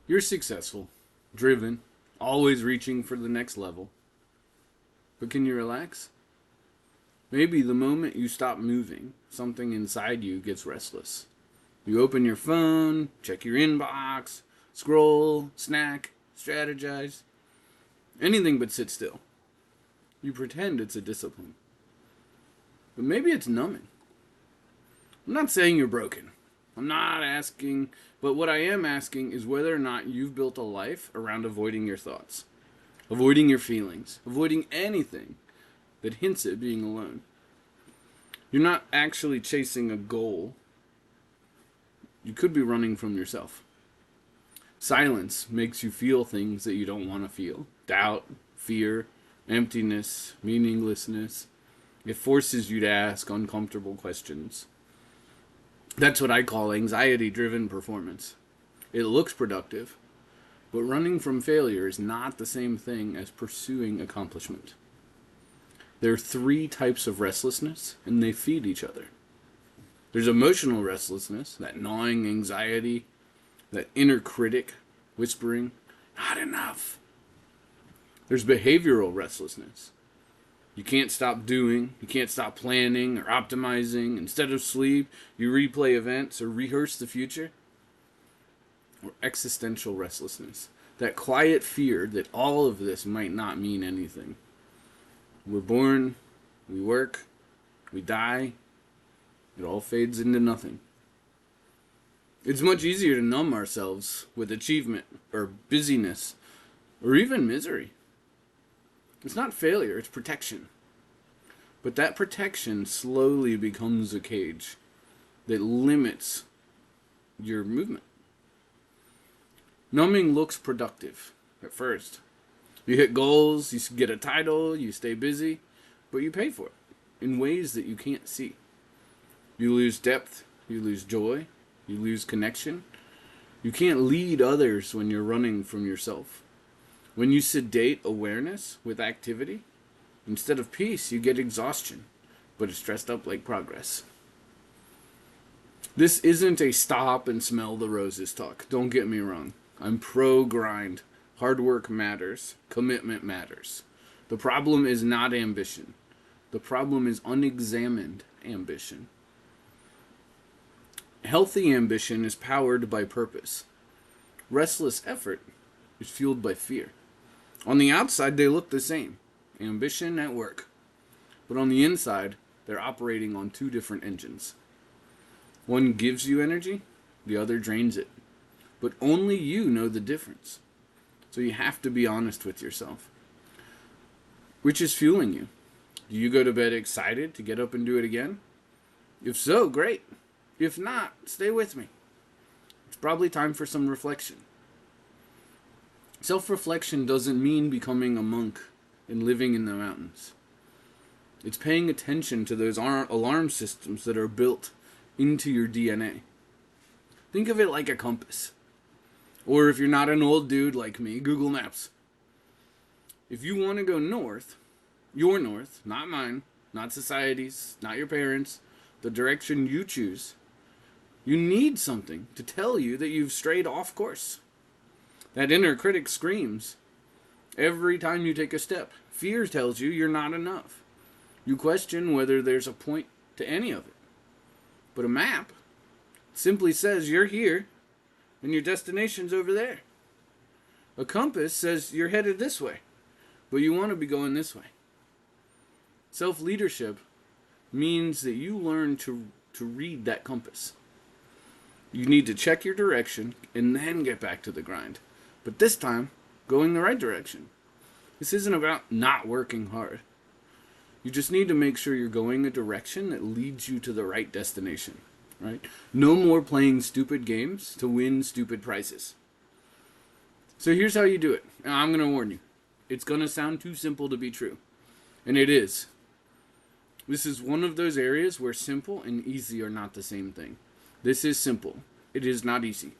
You're successful, driven, always reaching for the next level. But can you relax? Maybe the moment you stop moving, something inside you gets restless. You open your phone, check your inbox, scroll, snack, strategize. Anything but sit still. You pretend it's a discipline. But maybe it's numbing. I'm not saying you're broken. I'm not asking, but what I am asking is whether or not you've built a life around avoiding your thoughts, avoiding your feelings, avoiding anything that hints at being alone. You're not actually chasing a goal. You could be running from yourself. Silence makes you feel things that you don't want to feel. Doubt, fear, emptiness, meaninglessness. It forces you to ask uncomfortable questions. That's what I call anxiety-driven performance. It looks productive, but running from failure is not the same thing as pursuing accomplishment. There are three types of restlessness, and they feed each other. There's emotional restlessness, that gnawing anxiety, that inner critic whispering, not enough. There's behavioral restlessness. You can't stop doing, you can't stop planning or optimizing. Instead of sleep, you replay events or rehearse the future. Or existential restlessness, that quiet fear that all of this might not mean anything. We're born, we work, we die, it all fades into nothing. It's much easier to numb ourselves with achievement or busyness or even misery. It's not failure, it's protection. But that protection slowly becomes a cage that limits your movement. Numbing looks productive at first. You hit goals, you get a title, you stay busy, but you pay for it in ways that you can't see. You lose depth, you lose joy, you lose connection. You can't lead others when you're running from yourself. When you sedate awareness with activity, instead of peace, you get exhaustion, but it's dressed up like progress. This isn't a stop and smell the roses talk. Don't get me wrong. I'm pro grind. Hard work matters. Commitment matters. The problem is not ambition. The problem is unexamined ambition. Healthy ambition is powered by purpose. Restless effort is fueled by fear. On the outside, they look the same. Ambition at work. But on the inside, they're operating on two different engines. One gives you energy, the other drains it. But only you know the difference. So you have to be honest with yourself. Which is fueling you? Do you go to bed excited to get up and do it again? If so, great. If not, stay with me. It's probably time for some reflection. Self-reflection doesn't mean becoming a monk and living in the mountains. It's paying attention to those alarm systems that are built into your DNA. Think of it like a compass. Or if you're not an old dude like me, Google Maps. If you want to go north, your north, not mine, not society's, not your parents', the direction you choose, you need something to tell you that you've strayed off course. That inner critic screams every time you take a step. Fear tells you you're not enough. You question whether there's a point to any of it. But a map simply says you're here and your destination's over there. A compass says you're headed this way, but you want to be going this way. Self-leadership means that you learn to read that compass. You need to check your direction and then get back to the grind. But this time, going the right direction. This isn't about not working hard. You just need to make sure you're going a direction that leads you to the right destination, right? No more playing stupid games to win stupid prizes. So here's how you do it. Now, I'm going to warn you. It's going to sound too simple to be true. And it is. This is one of those areas where simple and easy are not the same thing. This is simple. It is not easy.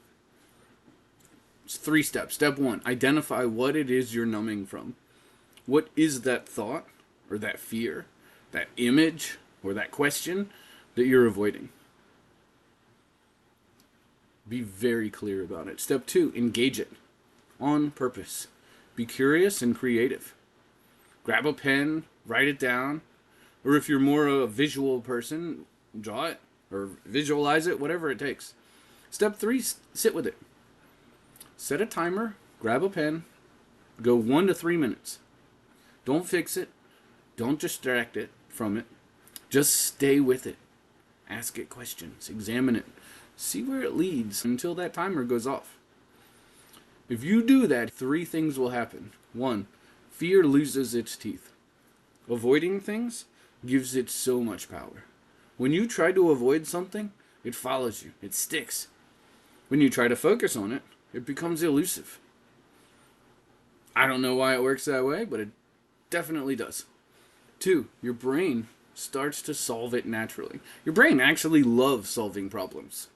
It's 3 steps. Step 1, identify what it is you're numbing from. What is that thought or that fear, that image or that question that you're avoiding? Be very clear about it. Step 2, engage it on purpose. Be curious and creative. Grab a pen, write it down, or if you're more a visual person, draw it or visualize it, whatever it takes. Step 3, sit with it. Set a timer, grab a pen, go 1 to 3 minutes. Don't fix it. Don't distract it from it. Just stay with it. Ask it questions. Examine it. See where it leads until that timer goes off. If you do that, 3 things will happen. 1, fear loses its teeth. Avoiding things gives it so much power. When you try to avoid something, it follows you. It sticks. When you try to focus on it, it becomes elusive. I don't know why it works that way, but it definitely does. 2, your brain starts to solve it naturally. Your brain actually loves solving problems,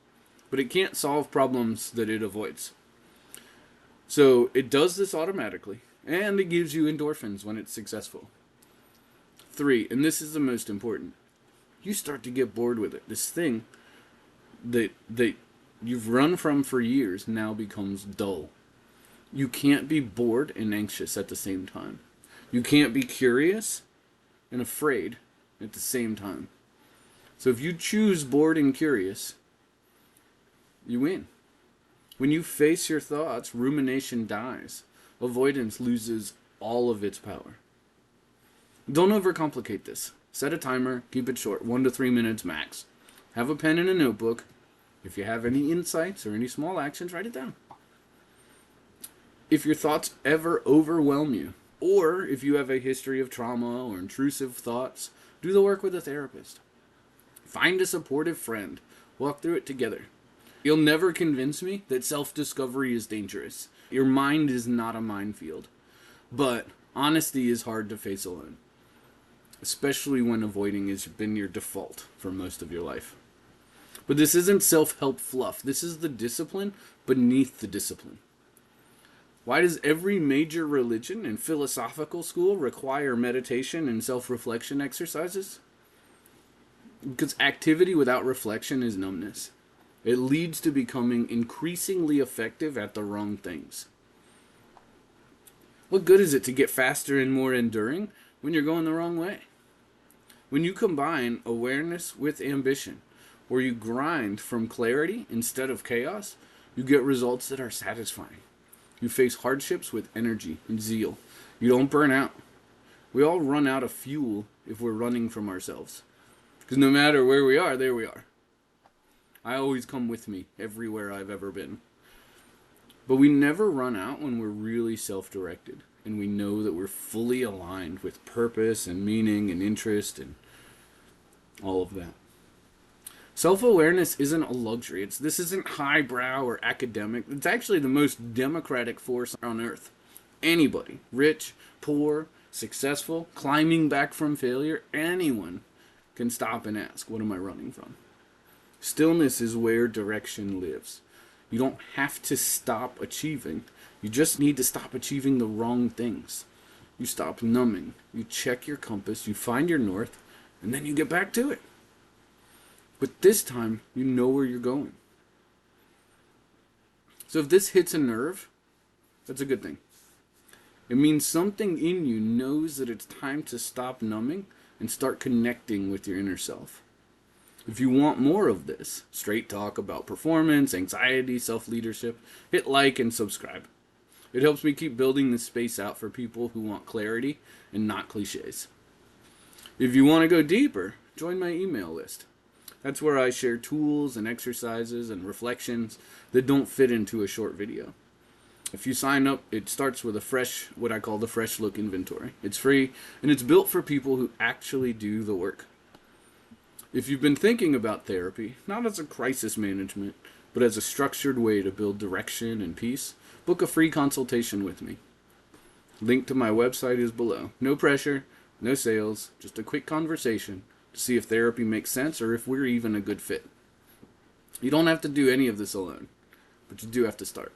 but it can't solve problems that it avoids. So it does this automatically, and it gives you endorphins when it's successful. 3, and this is the most important, you start to get bored with it. This thing that you've run from for years now becomes dull. You can't be bored and anxious at the same time. You can't be curious and afraid at the same time. So if you choose bored and curious, you win. When you face your thoughts, rumination dies. Avoidance loses all of its power. Don't overcomplicate this. Set a timer, keep it short, 1 to 3 minutes max. Have a pen and a notebook. If you have any insights or any small actions, write it down. If your thoughts ever overwhelm you, or if you have a history of trauma or intrusive thoughts, do the work with a therapist. Find a supportive friend. Walk through it together. You'll never convince me that self-discovery is dangerous. Your mind is not a minefield. But honesty is hard to face alone, especially when avoiding has been your default for most of your life. But this isn't self-help fluff. This is the discipline beneath the discipline. Why does every major religion and philosophical school require meditation and self-reflection exercises? Because activity without reflection is numbness. It leads to becoming increasingly effective at the wrong things. What good is it to get faster and more enduring when you're going the wrong way? When you combine awareness with ambition, or you grind from clarity instead of chaos, you get results that are satisfying. You face hardships with energy and zeal. You don't burn out. We all run out of fuel if we're running from ourselves. Because no matter where we are, there we are. I always come with me everywhere I've ever been. But we never run out when we're really self-directed. And we know that we're fully aligned with purpose and meaning and interest and all of that. Self-awareness isn't a luxury. This isn't highbrow or academic. It's actually the most democratic force on earth. Anybody, rich, poor, successful, climbing back from failure, anyone can stop and ask, what am I running from? Stillness is where direction lives. You don't have to stop achieving. You just need to stop achieving the wrong things. You stop numbing. You check your compass. You find your north. And then you get back to it. But this time, you know where you're going. So if this hits a nerve, that's a good thing. It means something in you knows that it's time to stop numbing and start connecting with your inner self. If you want more of this, straight talk about performance, anxiety, self-leadership, hit like and subscribe. It helps me keep building this space out for people who want clarity and not cliches. If you want to go deeper, join my email list. That's where I share tools and exercises and reflections that don't fit into a short video. If you sign up, it starts with what I call the fresh look inventory. It's free, and it's built for people who actually do the work. If you've been thinking about therapy, not as a crisis management, but as a structured way to build direction and peace, book a free consultation with me. Link to my website is below. No pressure, no sales, just a quick conversation to see if therapy makes sense or if we're even a good fit. You don't have to do any of this alone, but you do have to start.